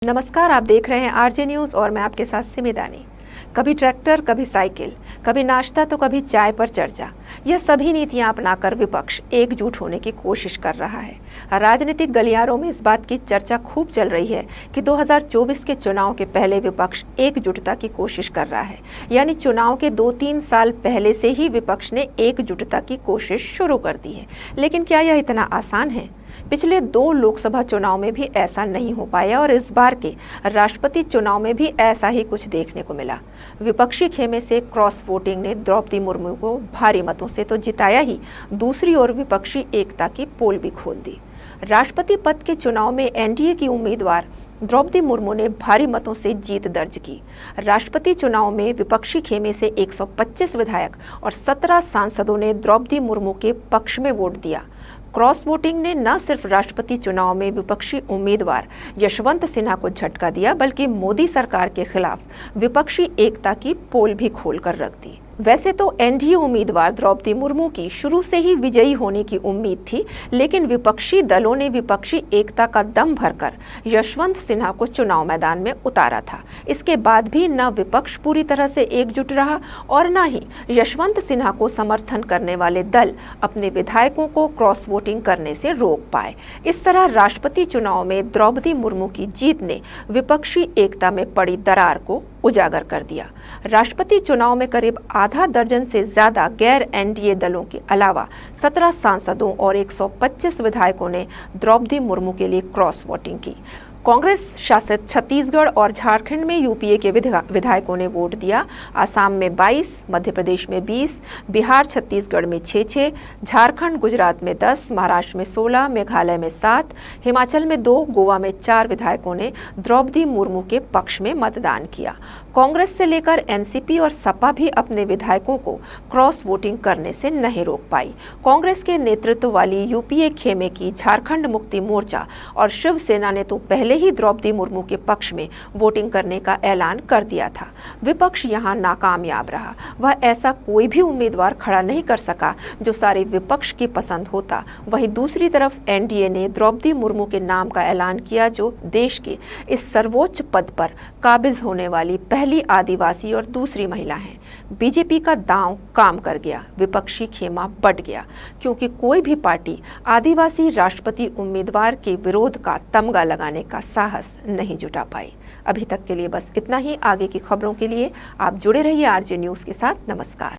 नमस्कार, आप देख रहे हैं आरजे न्यूज़ और मैं आपके साथ सिमिदानी। कभी ट्रैक्टर, कभी साइकिल, कभी नाश्ता तो कभी चाय पर चर्चा। यह सभी नीतियां अपनाकर विपक्ष एकजुट होने की कोशिश कर रहा है। राजनीतिक गलियारों में इस बात की चर्चा खूब चल रही है कि 2024 के चुनाव के पहले विपक्ष एकजुटता की कोशिश कर रहा है। यानी चुनाव के 2-3 साल पहले से ही विपक्ष ने एकजुटता की कोशिश शुरू कर दी है। लेकिन क्या यह इतना आसान है? पिछले 2 लोकसभा चुनाव में भी ऐसा नहीं हो पाया और इस बार के राष्ट्रपति चुनाव में भी ऐसा ही कुछ देखने को मिला। विपक्षी खेमे से क्रॉस वोटिंग ने द्रौपदी मुर्मू को भारी मतों से तो जिताया ही, दूसरी ओर विपक्षी एकता की पोल भी खोल दी। राष्ट्रपति पद के चुनाव में एनडीए की उम्मीदवार द्रौपदी मुर्मू ने भारी मतों से जीत दर्ज की। राष्ट्रपति चुनाव में विपक्षी खेमे से 125 विधायक और 17 सांसदों ने द्रौपदी मुर्मू के पक्ष में वोट दिया। क्रॉस वोटिंग ने न सिर्फ राष्ट्रपति चुनाव में विपक्षी उम्मीदवार यशवंत सिन्हा को झटका दिया, बल्कि मोदी सरकार के खिलाफ विपक्षी एकता की पोल भी खोलकर रख दी। वैसे तो एनडीए उम्मीदवार द्रौपदी मुर्मू की शुरू से ही विजयी होने की उम्मीद थी, लेकिन विपक्षी दलों ने विपक्षी एकता का दम भरकर यशवंत सिन्हा को चुनाव मैदान में उतारा था। इसके बाद भी न विपक्ष पूरी तरह से एकजुट रहा और न ही यशवंत सिन्हा को समर्थन करने वाले दल अपने विधायकों को क्रॉस वोटिंग करने से रोक पाए। इस तरह राष्ट्रपति चुनाव में द्रौपदी मुर्मू की जीत ने विपक्षी एकता में पड़ी दरार को उजागर कर दिया। राष्ट्रपति चुनाव में करीब आधा दर्जन से ज्यादा गैर एनडीए दलों के अलावा 17 सांसदों और 125 विधायकों ने द्रौपदी मुर्मू के लिए क्रॉस वोटिंग की। कांग्रेस शासित छत्तीसगढ़ और झारखंड में यूपीए के विधायकों ने वोट दिया। आसाम में 22, मध्य प्रदेश में 20, बिहार छत्तीसगढ़ में 6-6, झारखंड गुजरात में 10, महाराष्ट्र में 16, मेघालय में 7, हिमाचल में 2, गोवा में 4 विधायकों ने द्रौपदी मुर्मू के पक्ष में मतदान किया। कांग्रेस से लेकर एनसीपी और सपा भी अपने विधायकों को क्रॉस वोटिंग करने से नहीं रोक पाई। कांग्रेस के नेतृत्व वाली यूपीए खेमे की झारखंड मुक्ति मोर्चा और शिवसेना ने तो पहले ही द्रौपदी मुर्मू के पक्ष में वोटिंग करने का ऐलान कर दिया था। विपक्ष यहां नाकामयाब रहा। वह ऐसा कोई भी उम्मीदवार खड़ा नहीं कर सका जो सारे विपक्ष की पसंद होता। वहीं दूसरी तरफ एनडीए ने द्रौपदी मुर्मू के नाम का ऐलान किया, जो देश के इस सर्वोच्च पद पर काबिज होने वाली पहली आदिवासी और दूसरी महिला हैं। बीजेपी का दांव काम कर गया, विपक्षी खेमा बट गया, क्योंकि कोई भी पार्टी आदिवासी राष्ट्रपति उम्मीदवार के विरोध का तमगा लगाने का साहस नहीं जुटा पाई। अभी तक के लिए बस इतना ही। आगे की खबरों के लिए आप जुड़े रहिए आरजे न्यूज़ के साथ। नमस्कार।